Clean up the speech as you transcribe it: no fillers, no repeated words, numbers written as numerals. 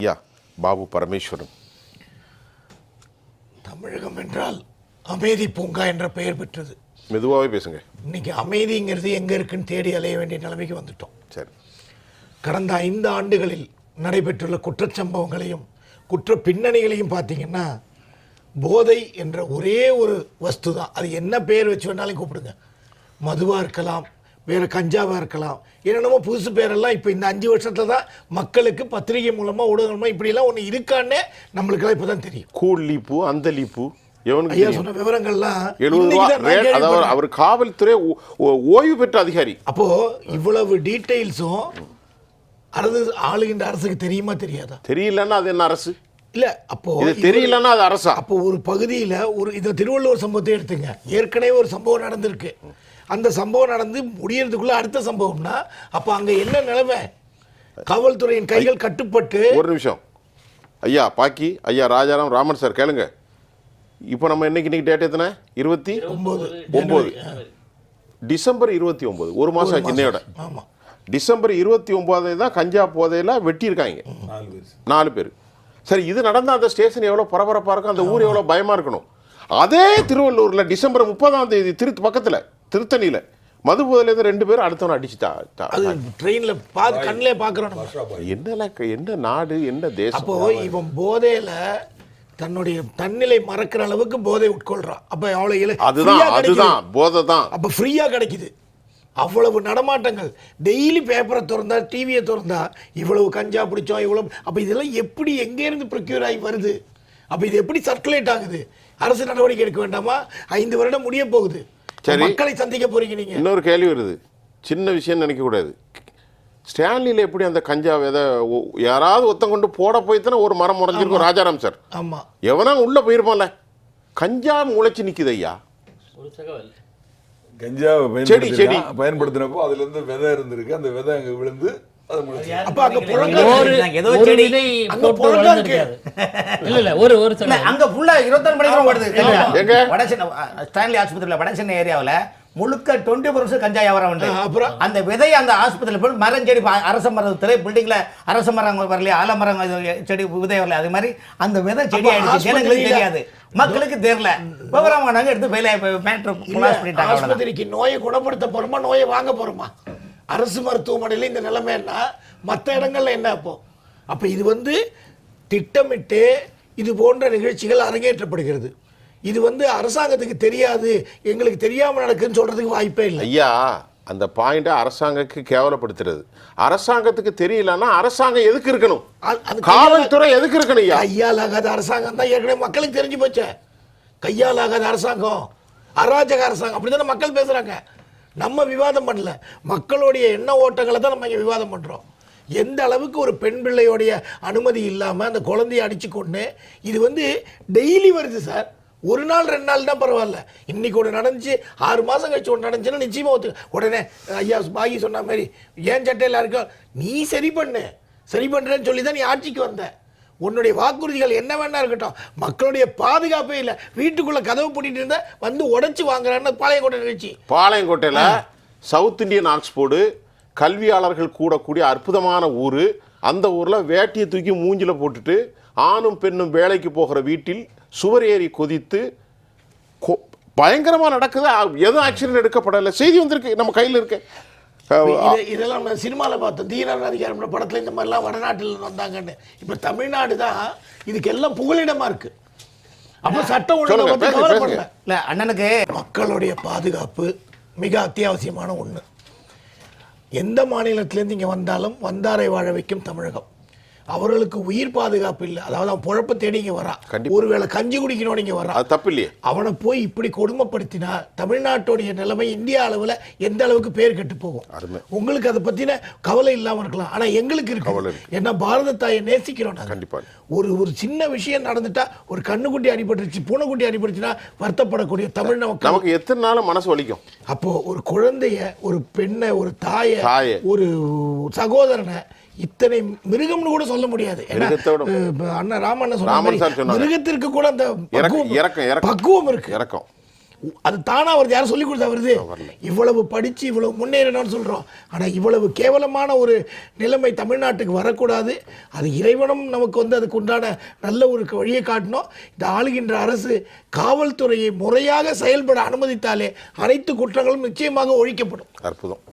ஐயா பாபு பரமேஸ்வரன். தமிழகம் என்றால் அமைதி பூங்கா என்ற பெயர் பெற்றது. மெதுவாகவே பேசுங்க. இன்னைக்கு அமைதிங்கிறது எங்கே இருக்குன்னு தேடி அலைய வேண்டிய நிலைமைக்கு வந்துட்டோம். சரி, கடந்த 5 ஆண்டுகளில் நடைபெற்றுள்ள குற்றச்சம்பவங்களையும் குற்ற பின்னணிகளையும் பார்த்தீங்கன்னா போதை என்ற ஒரே ஒரு வஸ்து தான். அது என்ன பேர் வச்சு வேணாலும் கூப்பிடுங்க. மதுவாக இருக்கலாம், வேறு கஞ்சாவாக இருக்கலாம், என்னென்னமோ புதுசு பேரெல்லாம் இப்போ இந்த 5 வருஷத்தில் தான் மக்களுக்கு பத்திரிகை மூலமாக ஊடகமாக இப்படிலாம் ஒன்று இருக்கான்னே நம்மளுக்கெல்லாம் இப்போ தான் தெரியும். கூல் லீப்பு அந்த லீப்பு ஐயா சொன்ன விவரங்கள்லாம் 70 ரூபா. அவர் காவல்துறை ஓய்வு பெற்ற அதிகாரி. அப்போ இவ்வளவு டீட்டெயில்ஸும் ஆளுகின்ற அரசுக்கு தெரியுமா தெரியாதா? தெரியலன்னா அது என்ன அரசு இல்ல? அப்போ இது தெரியலன்னா அது அரசா? அப்போ ஒரு பகுதியில் ஒரு இந்த திருவள்ளுவர் சம்பவத்தை எடுத்துங்க. ஏற்கனவே ஒரு சம்பவம் நடந்திருக்கு. அந்த சம்பவம் நடந்து முடியறதுக்குள்ள அடுத்த சம்பவம்னா அப்போ அங்க என்ன நிலைமை? காவல்துறையின் கைகள் கட்டுப்பட்டு. ஒரு நிமிஷம் ஐயா பாக்கி ஐயா ராஜாராம் ராமன் சார் கேளுங்க. இப்போ நம்ம இன்னைக்கு டேட் எத்தனை? 29 டிசம்பர் 29, ஒரு மாதம் ஆச்சு இன்னையோட. ஆமாம், டிசம்பர் 29 தான் கஞ்சா போதையில் வெட்டியிருக்காங்க 4 பேர். சரி, இது நடந்தால் அந்த ஸ்டேஷன் எவ்வளோ பரபரப்பாக இருக்கும், அந்த ஊர் எவ்வளோ பயமாக இருக்கணும். அதே திருவள்ளூரில் டிசம்பர் 30 பக்கத்தில் திருத்தணியில் மது போதையிலேருந்து 2 பேர் அடுத்தவனை அடிச்சுட்டா. ட்ரெயினில் கண்ணிலே பார்க்குறோம். என்ன நாடு, என்ன தேசம்? அப்போ இவன் போதையில் தன்னுடைய தன்னிலை மறக்கிற அளவுக்கு போதை உட்கொள்றான். அப்போ அவ்வளோ அதுதான் போதை தான். அப்போ ஃப்ரீயாக கிடைக்குது. அவ்வளவு நடமாட்டங்கள். டெய்லி பேப்பரை திறந்தா, டிவியை திறந்தா இவ்வளவு கஞ்சா பிடிச்சோம், இவ்வளவு. அப்போ இதெல்லாம் எப்படி எங்கேருந்து ப்ரொக்யூர் ஆகி வருது? அப்போ இது எப்படி சர்க்குலேட் ஆகுது? அரசு நடவடிக்கை எடுக்க வேண்டாமா? 5 வருடம் முடிய போகுது. மக்களை சந்திக்க போறீங்க நீங்க. இன்னொரு கேள்வி வருது, சின்ன விஷயம் நினைக்க கூடாது. ஸ்டான்லியில் எப்படி அந்த கஞ்சா விதை யாராவது ஒருத்தம் கொண்டு போட போய் தானே ஒரு மரம் முறைஞ்சிருக்கும் ராஜாராம் சார். ஆமா, எவனா உள்ள போயிருப்பான்ல. கஞ்சா முளைச்சு நிக்குது ஐயா. ஒரு தகவல், கஞ்சாவை பயன்படுத்தினப்போ அதுல இருந்து விதை இருந்திருக்கு. அந்த விதை அங்க விழுந்து அது முளைச்சு. அப்ப அங்க புழங்க ஏதோ செடி அங்க புழங்க இருக்காது. இல்ல ஒரு சொல்ல அங்க ஃபுல்லா 24 மணி நேரம் ஓடுது. எங்க வடசென்னை ஸ்டான்லி ஆஸ்பத்திரியில வடசென்னை ஏரியாவுல முழுக்க 24 கஞ்சா வியாபாரம் உண்டு. அப்புறம் அந்த விதை அந்த ஆஸ்பத்திரியில் போய் மரம் செடி, அரச மரத்துல பில்டிங்ல அரச மரம் வரலையா, ஆலமரம் செடி விதை வரல, அது மாதிரி அந்த விதை செடி ஆயிடுச்சு. ஜனங்களுக்கு தெரியாது, மக்களுக்கு தெரியல. விவரமானவங்க எடுத்து வேலை மேட்ரு கிளாஸ் பண்ணிட்டாங்க. ஆஸ்பத்திரிக்கு நோயை குணப்படுத்த போறோமா, நோயை வாங்க போறோமா? அரசு மருத்துவமனையில் இந்த நிலைமைன்னா மற்ற இடங்கள்ல என்ன? அப்போ இது திட்டமிட்டு இது போன்ற நிகழ்ச்சிகள் அரங்கேற்றப்படுகிறது. இது அரசாங்கத்துக்கு தெரியாது, எங்களுக்கு தெரியாம நடக்குன்னு சொல்றதுக்கு வாய்ப்பே இல்லை ஐயா. அந்த பாயிண்ட அரசாங்கத்துக்கு கேவலப்படுத்துறது. அரசாங்கத்துக்கு தெரியலன்னா அரசாங்கம் எதுக்கு இருக்கணும்? காவல்துறை எதுக்கு இருக்கணும் ஐயா? கையால் ஆகாத அரசாங்கம் தான் ஏற்கனவே மக்களுக்கு தெரிஞ்சு போச்சே. கையால் ஆகாத அரசாங்கம், அராஜக அரசாங்கம், அப்படித்தானே மக்கள் பேசுறாங்க. நம்ம விவாதம் பண்ணல, மக்களுடைய எண்ண ஓட்டங்களை தான் நம்ம இங்கே விவாதம் பண்றோம். எந்த அளவுக்கு ஒரு பெண் பிள்ளையோடைய அனுமதி இல்லாம அந்த குழந்தைய அடிச்சு கொண்டு இது டெய்லி வருது சார். ஒரு நாள் 2 நாள் தான் பரவாயில்ல. இன்னைக்கு ஒன்று நடந்துச்சு, 6 மாதம் கழிச்சு ஒன்று நடந்துச்சுன்னா நிச்சயமா உடனே ஐயா பாகி சொன்ன மாதிரி ஏன் சட்டையில் இருக்கா, நீ சரி பண்ணுறேன்னு சொல்லி தான் நீ ஆட்சிக்கு வந்த. உன்னுடைய வாக்குறுதிகள் என்ன வேணா இருக்கட்டும், மக்களுடைய பாதுகாப்பே இல்லை. வீட்டுக்குள்ள கதவு பூட்டிட்டு இருந்தா உடைச்சு வாங்குறான்னு பாளையங்கோட்டை நிகழ்ச்சி. பாளையங்கோட்டையில் சவுத் இந்தியன் ஆக்ஸ்போர்டு கல்வியாளர்கள் கூடக்கூடிய அற்புதமான ஊர். அந்த ஊரில் வேட்டியை தூக்கி மூஞ்சில போட்டுட்டு ஆணும் பெண்ணும் வேலைக்கு போகிற வீட்டில் சுவர் ஏறி கொதித்து பயங்கரமாக நடக்குது. எதுவும் ஆக்சிடென்ட் எடுக்கப்படலை. செய்தி வந்திருக்கு, நம்ம கையில் இருக்கு. இதெல்லாம் நம்ம சினிமாவில் பார்த்தோம். தீரன் அதிகாரம் படத்தில் இந்த மாதிரிலாம் வடநாட்டில் வந்தாங்கன்னு. இப்போ தமிழ்நாடு தான் இதுக்கு எல்லாம் புகலிடமா இருக்கு. அப்போ சட்டம் ஒழுங்கை பற்றி கவலைப்படல. இல்லை, அண்ணனுக்கு மக்களுடைய பாதுகாப்பு மிக அத்தியாவசியமான ஒன்று. எந்த மாநிலத்திலேருந்து இங்கே வந்தாலும் வந்தாரை வாழ வைக்கும் தமிழகம். அவர்களுக்கு உயிர் பாதுகாப்பு இல்லை. அதாவது அவன் பொழப்ப தேடி இங்கே வரான், ஒருவேளை கஞ்சி குடிக்கணும் இங்கே வரான், அது தப்பு இல்லையே. அவனை போய் இப்படி கொடுமைப்படுத்தினா தமிழ்நாட்டுடைய நிலைமை இந்தியா அளவில் எந்த அளவுக்கு பேர் கெட்டு போகும். உங்களுக்கு அதை பற்றின கவலை இல்லாமல் இருக்கலாம், ஆனால் எங்களுக்கு இருக்கு. ஏன்னா பாரத தாயை நேசிக்கிறோம். கண்டிப்பாக ஒரு சின்ன விஷயம் நடந்துட்டா, ஒரு கண்ணுக்குட்டி அடிபட்டுருச்சு, பூனைக்குட்டி அடிபட்டுச்சுன்னா வருத்தப்படக்கூடிய தமிழ் நமக்கு எத்தனை நாள் மனசு வலிக்கும். அப்போ ஒரு குழந்தைய, ஒரு பெண்ணை, ஒரு தாயை, ஒரு சகோதரனை இத்தனை மிருகம்னு கூட சொல்ல முடியாது. அண்ணா ராமண்ண சொன்ன மிருகத்திற்கு கூட அந்த பக்குவம் இருக்கு. அது தானா வருது, யாரும் சொல்லி கொடுத்தா வருது? இவ்வளவு படிச்சு இவ்வளவு முன்னேறணும்னு சொல்றோம், ஆனா இவ்வளவு கேவலமான ஒரு நிலைமை தமிழ்நாட்டுக்கு வரக்கூடாது. அது இறைவனும் நமக்கு வந்து அதுக்கு உண்டான நல்ல ஒரு வழியை காட்டணும். இந்த ஆளுகின்ற அரசு காவல்துறையை முறையாக செயல்பட அனுமதித்தாலே அனைத்து குற்றங்களும் நிச்சயமாக ஒழிக்கப்படும். அற்புதம்.